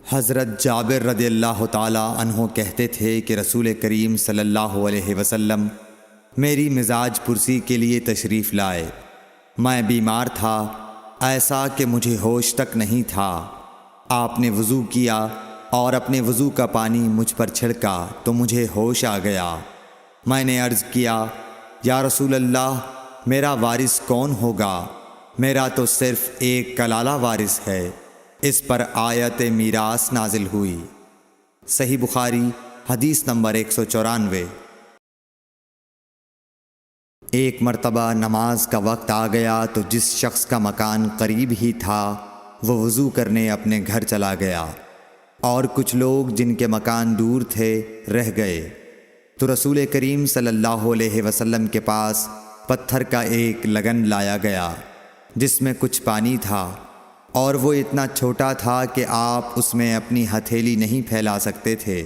حضرت جابر رضی اللہ تعالی عنہ کہتے تھے کہ رسول کریم صلی اللہ علیہ وسلم میری مزاج پرسی کے لیے تشریف لائے۔ میں بیمار تھا، ایسا کہ مجھے ہوش تک نہیں تھا۔ آپ نے وضو کیا اور اپنے وضو کا پانی مجھ پر چھڑکا تو مجھے ہوش آ گیا۔ میں نے عرض کیا، یا رسول اللہ، میرا وارث کون ہوگا؟ میرا تو صرف ایک کلالہ وارث ہے۔ اس پر آیت میراث نازل ہوئی۔ صحیح بخاری حدیث نمبر 194۔ ایک مرتبہ نماز کا وقت آ گیا تو جس شخص کا مکان قریب ہی تھا وہ وضو کرنے اپنے گھر چلا گیا، اور کچھ لوگ جن کے مکان دور تھے رہ گئے۔ تو رسول کریم صلی اللہ علیہ وسلم کے پاس پتھر کا ایک لگن لایا گیا جس میں کچھ پانی تھا، اور وہ اتنا چھوٹا تھا کہ آپ اس میں اپنی ہتھیلی نہیں پھیلا سکتے تھے،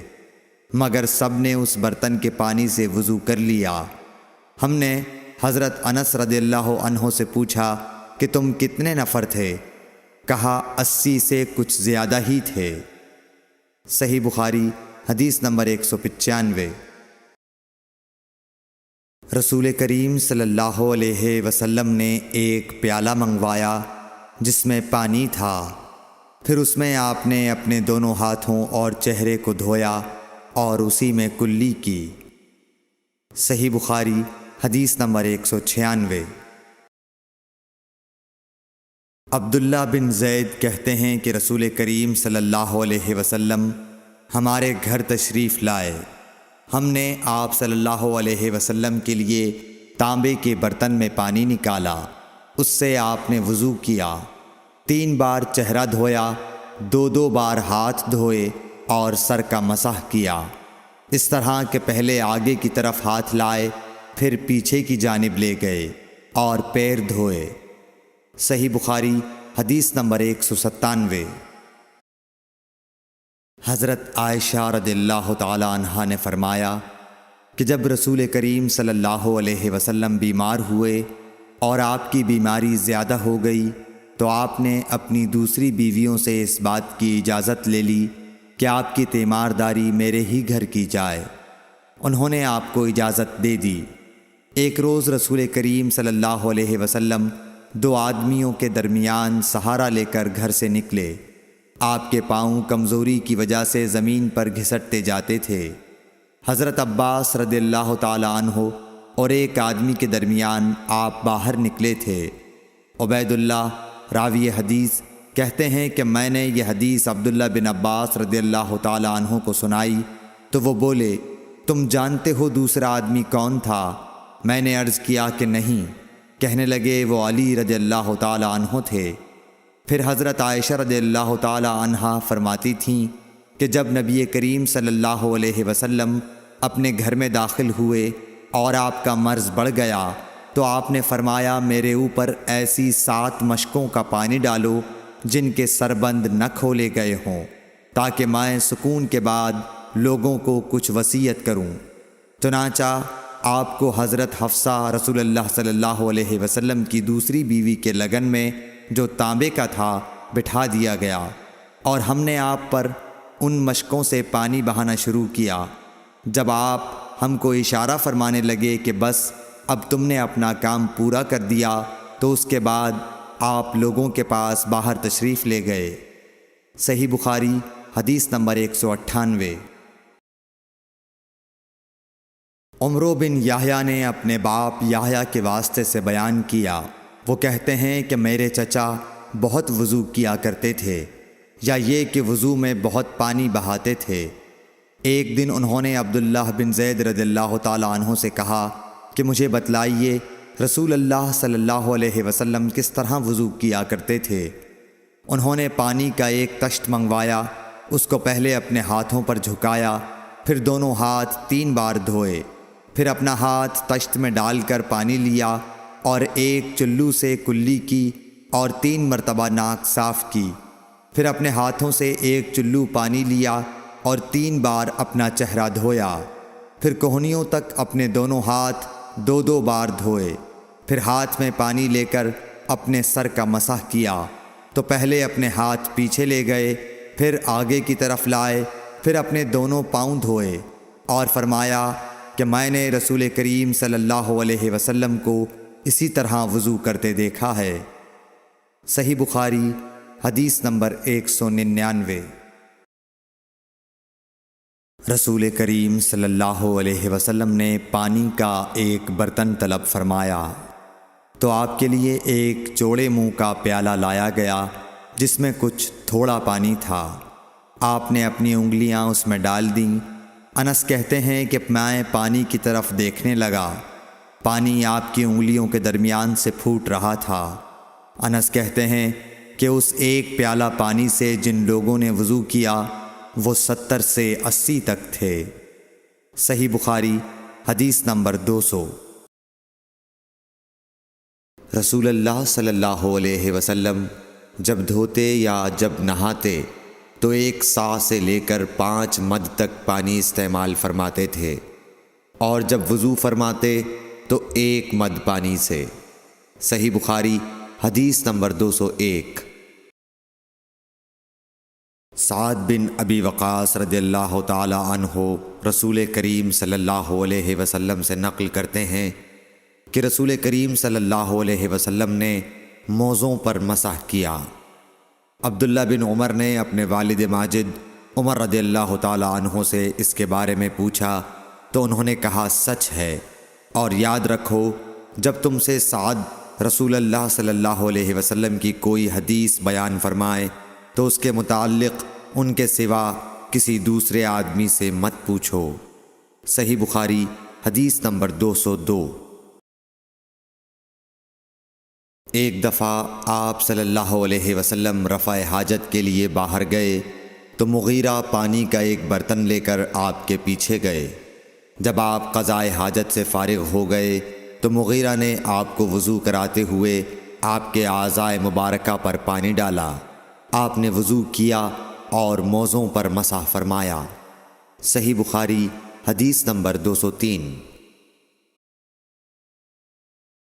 مگر سب نے اس برتن کے پانی سے وضو کر لیا۔ ہم نے حضرت انس رضی اللہ عنہ سے پوچھا کہ تم کتنے نفر تھے؟ کہا 80 سے کچھ زیادہ ہی تھے۔ صحیح بخاری حدیث نمبر 195۔ رسول کریم صلی اللہ علیہ وسلم نے ایک پیالہ منگوایا جس میں پانی تھا، پھر اس میں آپ نے اپنے دونوں ہاتھوں اور چہرے کو دھویا اور اسی میں کلی کی۔ صحیح بخاری حدیث نمبر 196۔ عبداللہ بن زید کہتے ہیں کہ رسول کریم صلی اللہ علیہ وسلم ہمارے گھر تشریف لائے۔ ہم نے آپ صلی اللہ علیہ وسلم کے لیے تانبے کے برتن میں پانی نکالا، اس سے آپ نے وضو کیا، 3 بار چہرہ دھویا، 2 بار ہاتھ دھوئے اور سر کا مسح کیا، اس طرح کہ پہلے آگے کی طرف ہاتھ لائے، پھر پیچھے کی جانب لے گئے اور پیر دھوئے۔ صحیح بخاری حدیث نمبر 197۔ حضرت عائشہ رضی اللہ تعالی عنہا نے فرمایا کہ جب رسول کریم صلی اللہ علیہ وسلم بیمار ہوئے اور آپ کی بیماری زیادہ ہو گئی تو آپ نے اپنی دوسری بیویوں سے اس بات کی اجازت لے لی کہ آپ کی تیمارداری میرے ہی گھر کی جائے۔ انہوں نے آپ کو اجازت دے دی۔ ایک روز رسول کریم صلی اللہ علیہ وسلم 2 آدمیوں کے درمیان سہارا لے کر گھر سے نکلے۔ آپ کے پاؤں کمزوری کی وجہ سے زمین پر گھسٹتے جاتے تھے۔ حضرت عباس رضی اللہ تعالی عنہ اور ایک آدمی کے درمیان آپ باہر نکلے تھے۔ عبید اللہ راوی حدیث کہتے ہیں کہ میں نے یہ حدیث عبداللہ بن عباس رضی اللہ تعالی عنہ کو سنائی تو وہ بولے، تم جانتے ہو دوسرا آدمی کون تھا؟ میں نے عرض کیا کہ نہیں۔ کہنے لگے وہ علی رضی اللہ تعالی عنہ تھے۔ پھر حضرت عائشہ رضی اللہ تعالی عنہا فرماتی تھیں کہ جب نبی کریم صلی اللہ علیہ وسلم اپنے گھر میں داخل ہوئے اور آپ کا مرض بڑھ گیا تو آپ نے فرمایا، میرے اوپر ایسی 7 مشکوں کا پانی ڈالو جن کے سربند نہ کھولے گئے ہوں، تاکہ میں سکون کے بعد لوگوں کو کچھ وصیت کروں۔ چنانچہ آپ کو حضرت حفصہ رسول اللہ صلی اللہ علیہ وسلم کی دوسری بیوی کے لگن میں جو تانبے کا تھا بٹھا دیا گیا، اور ہم نے آپ پر ان مشکوں سے پانی بہانا شروع کیا۔ جب آپ ہم کو اشارہ فرمانے لگے کہ بس اب تم نے اپنا کام پورا کر دیا تو اس کے بعد آپ لوگوں کے پاس باہر تشریف لے گئے۔ صحیح بخاری حدیث نمبر 198۔ عمرو بن یحییٰ نے اپنے باپ یحییٰ کے واسطے سے بیان کیا، وہ کہتے ہیں کہ میرے چچا بہت وضو کیا کرتے تھے، یا یہ کہ وضو میں بہت پانی بہاتے تھے۔ ایک دن انہوں نے عبداللہ بن زید رضی اللہ تعالی عنہ سے کہا کہ مجھے بتلائیے رسول اللہ صلی اللہ علیہ وسلم کس طرح وضو کیا کرتے تھے۔ انہوں نے پانی کا ایک تشت منگوایا، اس کو پہلے اپنے ہاتھوں پر جھکایا، پھر دونوں ہاتھ 3 بار دھوئے، پھر اپنا ہاتھ تشت میں ڈال کر پانی لیا اور ایک چلو سے کلی کی اور 3 مرتبہ ناک صاف کی، پھر اپنے ہاتھوں سے ایک چلو پانی لیا اور 3 بار اپنا چہرہ دھویا، پھر کوہنیوں تک اپنے دونوں ہاتھ 2 بار دھوئے، پھر ہاتھ میں پانی لے کر اپنے سر کا مسح کیا تو پہلے اپنے ہاتھ پیچھے لے گئے، پھر آگے کی طرف لائے، پھر اپنے دونوں پاؤں دھوئے اور فرمایا کہ میں نے رسول کریم صلی اللہ علیہ وسلم کو اسی طرح وضو کرتے دیکھا ہے۔ صحیح بخاری حدیث نمبر 199۔ رسول کریم صلی اللہ علیہ وسلم نے پانی کا ایک برتن طلب فرمایا تو آپ کے لیے ایک چوڑے منہ کا پیالہ لایا گیا جس میں کچھ تھوڑا پانی تھا۔ آپ نے اپنی انگلیاں اس میں ڈال دیں۔ انس کہتے ہیں کہ میں پانی کی طرف دیکھنے لگا، پانی آپ کی انگلیوں کے درمیان سے پھوٹ رہا تھا۔ انس کہتے ہیں کہ اس ایک پیالہ پانی سے جن لوگوں نے وضو کیا وہ 70 سے 80 تک تھے۔ صحیح بخاری حدیث نمبر 200۔ رسول اللہ صلی اللہ علیہ وسلم جب دھوتے یا جب نہاتے تو 1 سا سے لے کر 5 مد تک پانی استعمال فرماتے تھے، اور جب وضو فرماتے تو 1 مد پانی سے۔ صحیح بخاری حدیث نمبر 201۔ سعد بن ابی وقاص رضی اللہ تعالی عنہ رسول کریم صلی اللہ علیہ وسلم سے نقل کرتے ہیں کہ رسول کریم صلی اللہ علیہ وسلم نے موزوں پر مسح کیا۔ عبداللہ بن عمر نے اپنے والد ماجد عمر رضی اللہ تعالی عنہ سے اس کے بارے میں پوچھا تو انہوں نے کہا سچ ہے، اور یاد رکھو جب تم سے سعد رسول اللہ صلی اللہ علیہ وسلم کی کوئی حدیث بیان فرمائے تو اس کے متعلق ان کے سوا کسی دوسرے آدمی سے مت پوچھو۔ صحیح بخاری حدیث نمبر 202۔ ایک دفعہ آپ صلی اللہ علیہ وسلم رفع حاجت کے لیے باہر گئے تو مغیرہ پانی کا ایک برتن لے کر آپ کے پیچھے گئے۔ جب آپ قضاء حاجت سے فارغ ہو گئے تو مغیرہ نے آپ کو وضو کراتے ہوئے آپ کے اعضائے مبارکہ پر پانی ڈالا۔ آپ نے وضو کیا اور موزوں پر مسح فرمایا۔ صحیح بخاری حدیث نمبر 203۔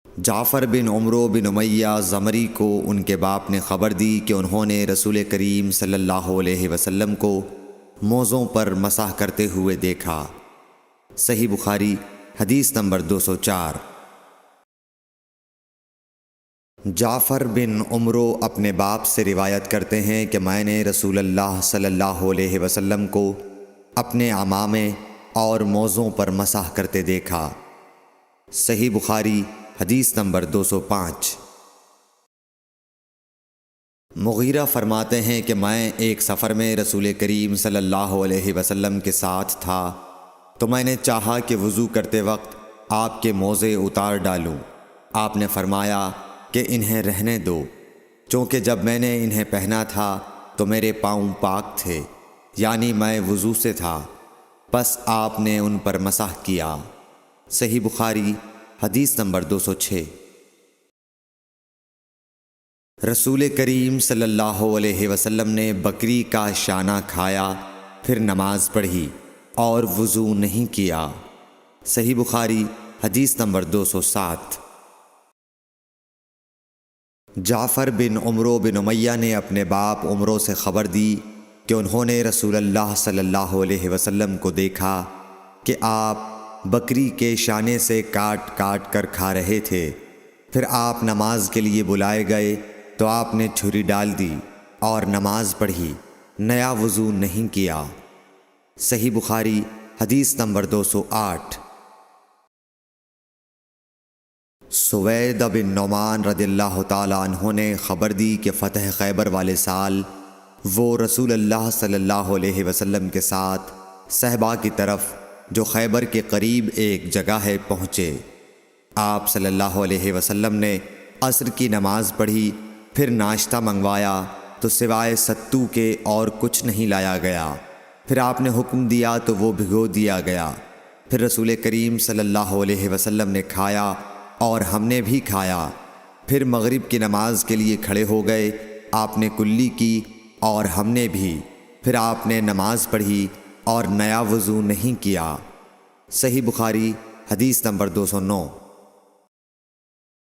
جعفر بن عمرو بن امیہ زمری کو ان کے باپ نے خبر دی کہ انہوں نے رسول کریم صلی اللہ علیہ وسلم کو موزوں پر مسح کرتے ہوئے دیکھا۔ صحیح بخاری حدیث نمبر 204۔ جعفر بن عمرو اپنے باپ سے روایت کرتے ہیں کہ میں نے رسول اللہ صلی اللہ علیہ وسلم کو اپنے عمامے اور موزوں پر مسح کرتے دیکھا۔ صحیح بخاری حدیث نمبر 205۔ مغیرہ فرماتے ہیں کہ میں ایک سفر میں رسول کریم صلی اللہ علیہ وسلم کے ساتھ تھا تو میں نے چاہا کہ وضو کرتے وقت آپ کے موزے اتار ڈالوں۔ آپ نے فرمایا کہ انہیں رہنے دو، چونکہ جب میں نے انہیں پہنا تھا تو میرے پاؤں پاک تھے، یعنی میں وضو سے تھا، پس آپ نے ان پر مسح کیا۔ صحیح بخاری حدیث نمبر 206۔ رسول کریم صلی اللہ علیہ وسلم نے بکری کا شانہ کھایا، پھر نماز پڑھی اور وضو نہیں کیا۔ صحیح بخاری حدیث نمبر 207۔ جعفر بن عمرو بن امیہ نے اپنے باپ عمرو سے خبر دی کہ انہوں نے رسول اللہ صلی اللہ علیہ وسلم کو دیکھا کہ آپ بکری کے شانے سے کاٹ کاٹ کر کھا رہے تھے۔ پھر آپ نماز کے لیے بلائے گئے تو آپ نے چھری ڈال دی اور نماز پڑھی، نیا وضو نہیں کیا۔ صحیح بخاری حدیث نمبر 208۔ سوید بن نعمان رضی اللہ تعالی عنہ نے خبر دی کہ فتح خیبر والے سال وہ رسول اللہ صلی اللہ علیہ وسلم کے ساتھ صحبہ کی طرف جو خیبر کے قریب ایک جگہ ہے پہنچے۔ آپ صلی اللہ علیہ وسلم نے عصر کی نماز پڑھی، پھر ناشتہ منگوایا تو سوائے ستو کے اور کچھ نہیں لایا گیا۔ پھر آپ نے حکم دیا تو وہ بھگو دیا گیا۔ پھر رسول کریم صلی اللہ علیہ وسلم نے کھایا اور ہم نے بھی کھایا۔ پھر مغرب کی نماز کے لیے کھڑے ہو گئے، آپ نے کلی کی اور ہم نے بھی۔ پھر آپ نے نماز پڑھی اور نیا وضو نہیں کیا۔ صحیح بخاری حدیث نمبر 209۔